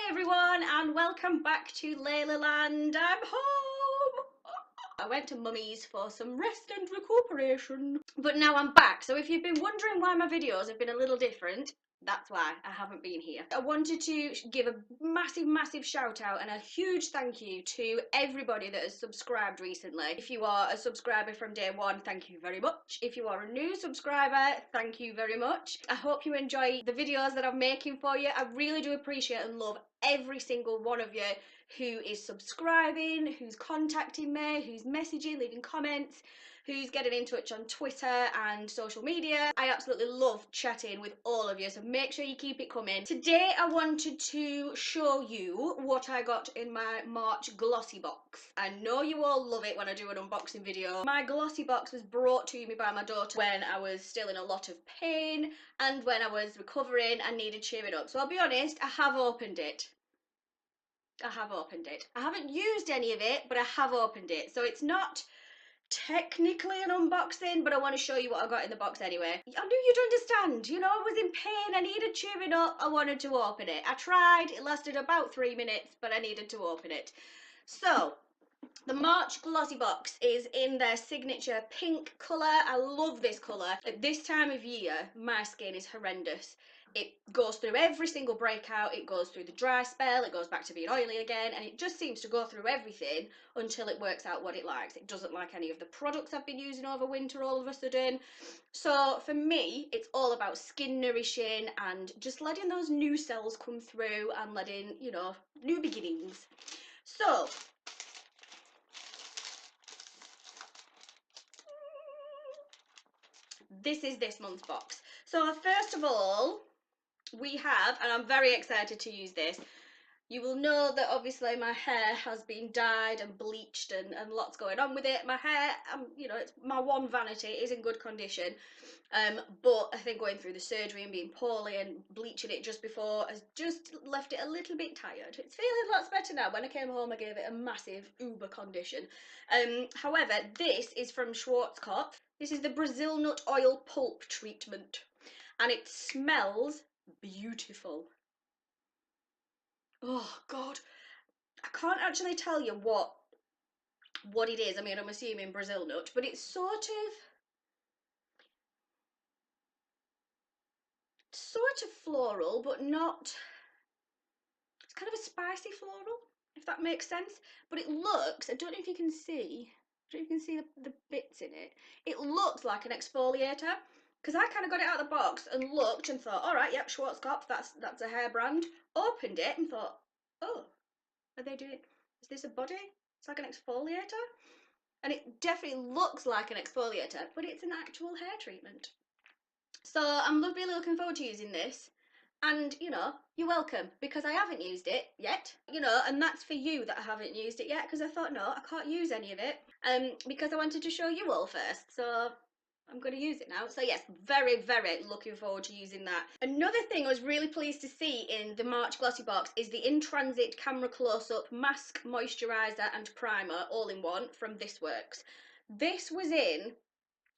Hi everyone and welcome back to Leila Land. I'm home! I went to mummy's for some rest and recuperation, but now I'm back. So if you've been wondering why my videos have been a little different, that's why I haven't been here. I wanted to give a massive shout out and a huge thank you to everybody that has subscribed recently. If you are a subscriber from day one, thank you very much. If you are a new subscriber, thank you very much. I hope you enjoy the videos that I'm making for you. I really do appreciate and love every single one of you who is subscribing, who's contacting me, who's messaging, leaving comments, who's getting in touch on Twitter and social media. I absolutely love chatting with all of you, so make sure you keep it coming. Today I wanted to show you what I got in my March Glossybox. I know you all love it when I do an unboxing video. My Glossybox was brought to me by my daughter when I was still in a lot of pain and when I was recovering and needed cheering up. So I'll be honest, I have opened it. I haven't used any of it, but I have opened it. So it's not technically an unboxing, but I want to show you what I got in the box anyway. I knew you'd understand, you know, I was in pain, I needed cheering up, I wanted to open it. I tried, it lasted about 3 minutes, but I needed to open it. So, the March Glossybox is in their signature pink colour. I love this colour. At this time of year, my skin is horrendous. It goes through every single breakout, it goes through the dry spell, it goes back to being oily again, and it just seems to go through everything until it works out what it likes. It doesn't like any of the products I've been using over winter all of a sudden. So for me, it's all about skin nourishing and just letting those new cells come through and letting, you know, new beginnings. So, this is this month's box. So first of all, we have, and I'm very excited to use this, you will know that obviously my hair has been dyed and bleached and lots going on with it. My hair, you know, it's my one vanity, it is in good condition. But I think going through the surgery and being poorly and bleaching it just before has just left it a little bit tired. It's feeling lots better now. When I came home, I gave it a massive uber condition. However, this is from Schwarzkopf. This is the Brazil nut oil pulp treatment, and it smells beautiful. Oh God, I can't actually tell you what it is. I mean, I'm assuming Brazil nut, but it's sort of floral, but not, it's kind of a spicy floral, if that makes sense. But it looks, I don't know if you can see, the bits in it. It looks like an exfoliator, because I kind of got it out of the box and looked and thought, all right, yep, Schwarzkopf, that's a hair brand. Opened it and thought, oh, are they doing, is this a body? It's like an exfoliator. And it definitely looks like an exfoliator, but it's an actual hair treatment. So I'm really looking forward to using this. And, you know, you're welcome, because I haven't used it yet, you know, and that's for you that I haven't used it yet, because I thought, no, I can't use any of it, because I wanted to show you all first. So I'm going to use it now. So yes, very looking forward to using that. Another thing I was really pleased to see in the March Glossybox is the In Transit Camera Close-Up Mask, Moisturiser and Primer all in one from This Works. This was in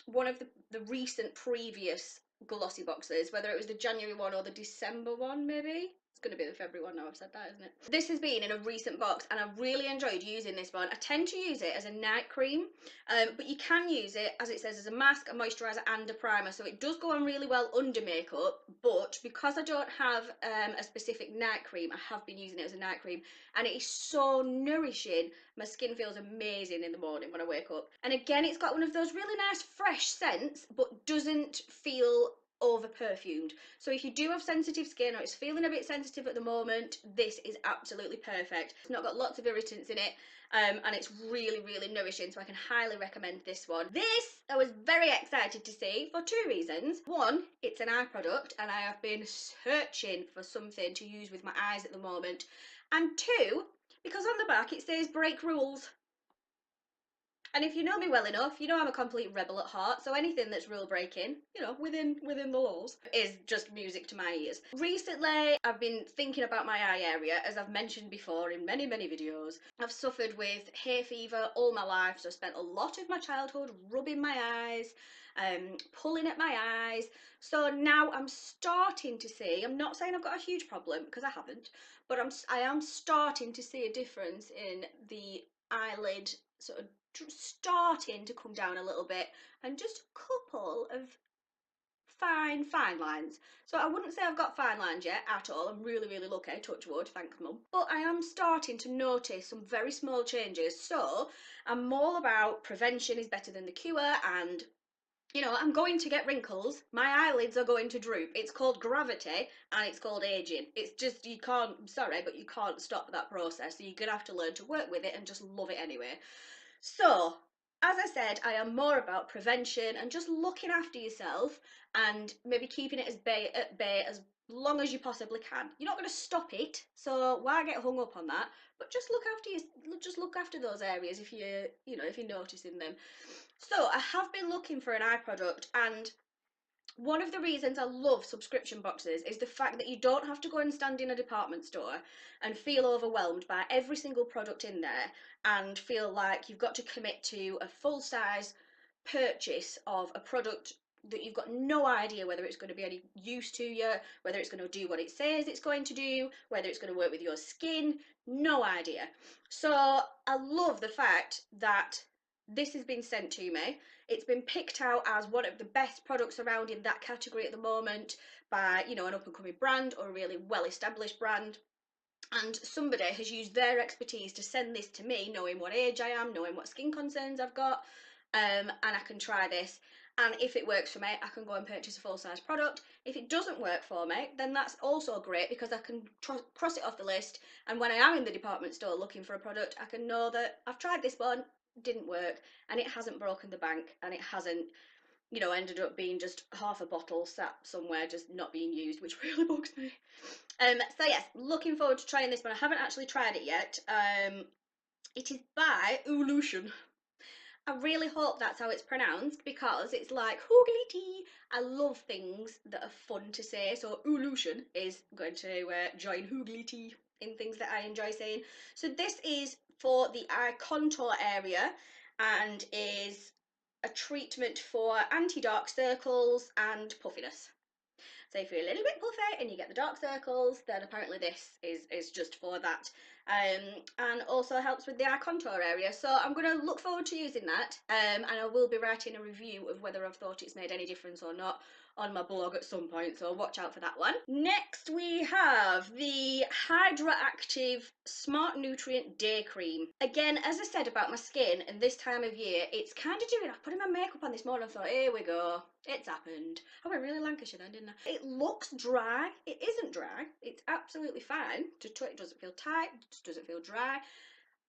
one of the recent previous glossy boxes, whether it was the January one or the December one, maybe. It's going to be the February one now I've said that, isn't it? This has been in a recent box and I really enjoyed using this one. I tend to use it as a night cream, but you can use it, as it says, as a mask, a moisturiser and a primer. So it does go on really well under makeup, but because I don't have a specific night cream, I have been using it as a night cream and it is so nourishing. My skin feels amazing in the morning when I wake up. And again, it's got one of those really nice fresh scents, but doesn't feel over perfumed. So if you do have sensitive skin or it's feeling a bit sensitive at the moment, this is absolutely perfect. It's not got lots of irritants in it, and it's really nourishing, so I can highly recommend this one. This I was very excited to see for two reasons. One, it's an eye product and I have been searching for something to use with my eyes at the moment, and two, because on the back it says break rules. And if you know me well enough, you know I'm a complete rebel at heart, so anything that's rule breaking, you know, within the laws, is just music to my ears. Recently, I've been thinking about my eye area, as I've mentioned before in many videos. I've suffered with hay fever all my life, so I spent a lot of my childhood rubbing my eyes, pulling at my eyes. So now I'm starting to see, I'm not saying I've got a huge problem, because I haven't, but I am starting to see a difference in the eyelid sort of starting to come down a little bit, and just a couple of fine lines. So I wouldn't say I've got fine lines yet at all. I'm really lucky, touch wood, thanks mum. But I am starting to notice some very small changes. So I'm all about prevention is better than the cure, and you know, I'm going to get wrinkles. My eyelids are going to droop. It's called gravity and it's called aging. It's just, you can't, sorry, but you can't stop that process. So you're going to have to learn to work with it and just love it anyway. So, as I said, I am more about prevention and just looking after yourself and maybe keeping it at bay as long as you possibly can. You're not going to stop it, so why get hung up on that? But just look after those areas if if you're noticing them. So I have been looking for an eye product, and one of the reasons I love subscription boxes is the fact that you don't have to go and stand in a department store and feel overwhelmed by every single product in there and feel like you've got to commit to a full size purchase of a product that you've got no idea whether it's going to be any use to you, whether it's going to do what it says it's going to do, whether it's going to work with your skin, no idea. So I love the fact that this has been sent to me. It's been picked out as one of the best products around in that category at the moment by, you know, an up-and-coming brand or a really well-established brand. And somebody has used their expertise to send this to me, knowing what age I am, knowing what skin concerns I've got, and I can try this. And if it works for me, I can go and purchase a full-size product. If it doesn't work for me, then that's also great because I can cross it off the list. And when I am in the department store looking for a product, I can know that I've tried this one, didn't work, and it hasn't broken the bank, and it hasn't, you know, ended up being just half a bottle sat somewhere just not being used, which really bugs me. So yes, looking forward to trying this one. I haven't actually tried it yet. It is by Ulution. I really hope that's how it's pronounced because it's like hoogly tea. I love things that are fun to say, so Ulution is going to join hoogly tea in things that I enjoy saying. So this is for the eye contour area and is a treatment for anti-dark circles and puffiness. So if you're a little bit puffy and you get the dark circles, then apparently this is just for that. And also helps with the eye contour area. So I'm going to look forward to using that, and I will be writing a review of whether I've thought it's made any difference or not on my blog at some point, so watch out for that one. Next we have the Hydraactive Smart Nutrient Day Cream. Again, as I said about my skin and this time of year, it's kind of doing, I put in my makeup on this morning and thought, here we go, it's happened. I went really Lancashire then, didn't I? It looks dry. It isn't dry. It's absolutely fine. It doesn't feel tight, it just doesn't feel dry.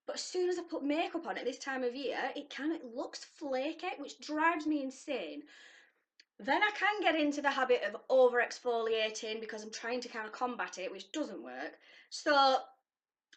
But as soon as I put makeup on it this time of year, it looks flaky, which drives me insane. Then I can get into the habit of over exfoliating because I'm trying to kind of combat it, which doesn't work. So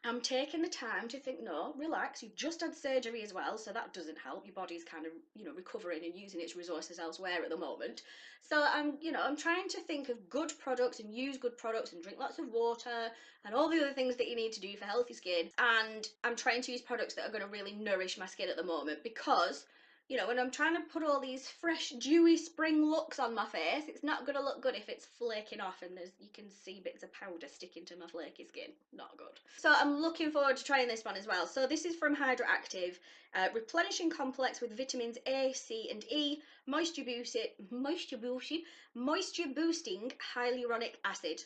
I'm taking the time to think, no, relax, you've just had surgery as well, so that doesn't help. Your body's kind of, you know, recovering and using its resources elsewhere at the moment. So I'm trying to think of good products and use good products and drink lots of water and all the other things that you need to do for healthy skin. And I'm trying to use products that are going to really nourish my skin at the moment because, you know, when I'm trying to put all these fresh, dewy spring looks on my face, it's not going to look good if it's flaking off and you can see bits of powder sticking to my flaky skin. Not good. So I'm looking forward to trying this one as well. So this is from Hydraactive, replenishing complex with vitamins A, C and E, moisture boosting hyaluronic acid.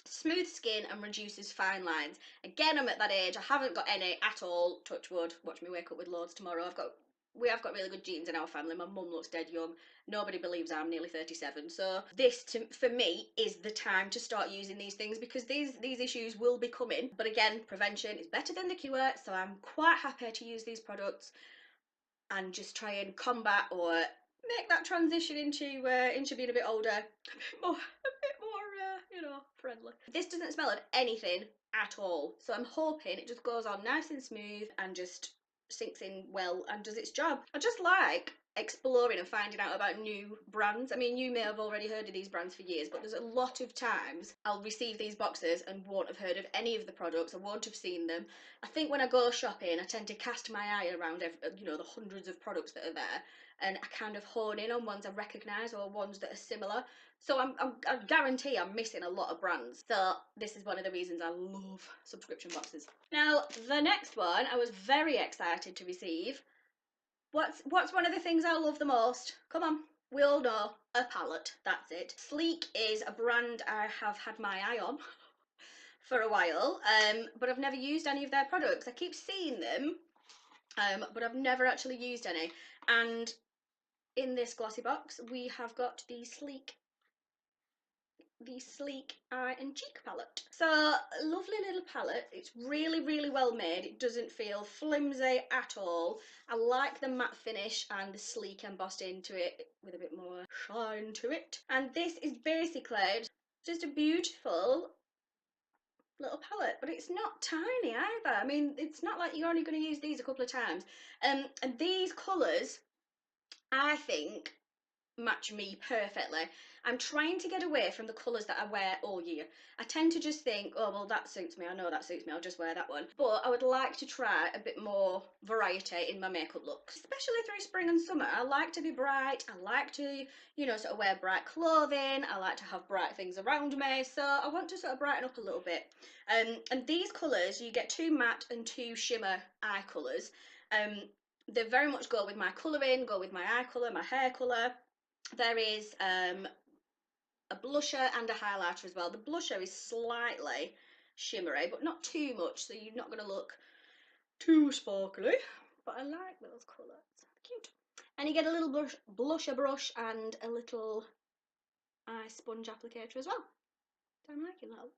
Smooth skin and reduces fine lines. Again, I'm at that age, I haven't got any at all, touch wood, watch me wake up with loads tomorrow. We have got really good genes in our family. My mum looks dead young. Nobody believes I'm nearly 37. So this, for me, is the time to start using these things because these issues will be coming. But again, prevention is better than the cure. So I'm quite happy to use these products and just try and combat or make that transition into being a bit older, a bit more, friendly. This doesn't smell of anything at all. So I'm hoping it just goes on nice and smooth and just sinks in well and does its job. I just like exploring and finding out about new brands. I mean, you may have already heard of these brands for years, but there's a lot of times I'll receive these boxes and won't have heard of any of the products. I won't have seen them. I think when I go shopping, I tend to cast my eye around you know, the hundreds of products that are there, and I kind of hone in on ones I recognise or ones that are similar. So I guarantee I'm missing a lot of brands. So this is one of the reasons I love subscription boxes. Now, the next one I was very excited to receive. What's one of the things I love the most? Come on, we all know, a palette, that's it. Sleek is a brand I have had my eye on for a while, but I've never used any of their products. I keep seeing them, but I've never actually used any. And in this Glossybox, we have got the Sleek eye and cheek palette. So, a lovely little palette. It's really, really well made. It doesn't feel flimsy at all. I like the matte finish and the sleek embossed into it with a bit more shine to it. And this is basically just a beautiful little palette, but it's not tiny either. I mean, it's not like you're only going to use these a couple of times. And these colours, I think, match me perfectly. I'm trying to get away from the colours that I wear all year. I tend to just think, oh, well, that suits me, I know that suits me, I'll just wear that one. But I would like to try a bit more variety in my makeup looks, especially through spring and summer. I like to be bright, I like to, you know, sort of wear bright clothing, I like to have bright things around me, so I want to sort of brighten up a little bit. And these colours, you get 2 matte and 2 shimmer eye colours. They very much go with my colouring, go with my eye colour, my hair colour. There is a blusher and a highlighter as well. The blusher is slightly shimmery, but not too much, so you're not going to look too sparkly. But I like those colours. Cute. And you get a little blusher brush and a little eye sponge applicator as well. So I'm liking that.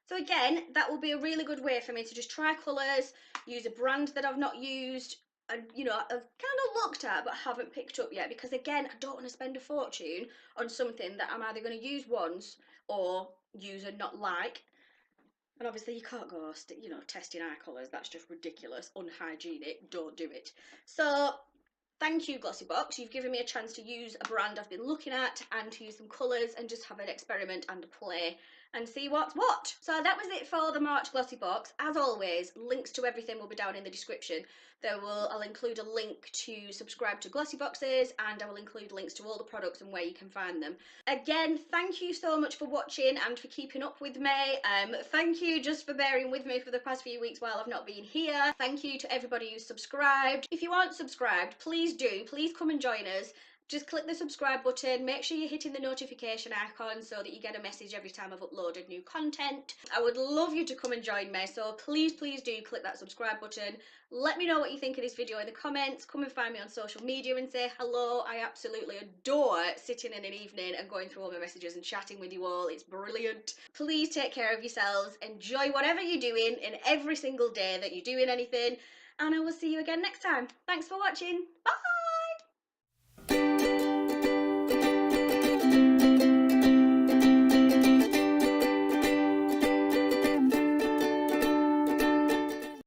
So again, that will be a really good way for me to just try colours, use a brand that I've not used, and you know, I've kind of looked at but haven't picked up yet, because again, I don't want to spend a fortune on something that I'm either going to use once or use and not like. And obviously you can't go, you know, testing eye colours, that's just ridiculous, unhygienic, don't do it. So thank you, Glossybox. You've given me a chance to use a brand I've been looking at and to use some colours and just have an experiment and a play and see what's what. So that was it for the March Glossybox. As always, links to everything will be down in the description. I'll include a link to subscribe to Glossyboxes, and I will include links to all the products and where you can find them. Again, thank you so much for watching and for keeping up with me. Thank you just for bearing with me for the past few weeks while I've not been here. Thank you to everybody who's subscribed. If you aren't subscribed, please do. Please come and join us. Just click the subscribe button, make sure you're hitting the notification icon so that you get a message every time I've uploaded new content. I would love you to come and join me, so please do click that subscribe button. Let me know what you think of this video in the comments. Come and find me on social media and say hello. I absolutely adore sitting in an evening and going through all my messages and chatting with you all. It's brilliant. Please take care of yourselves. Enjoy whatever you're doing in every single day that you're doing anything. And I will see you again next time. Thanks for watching. Bye!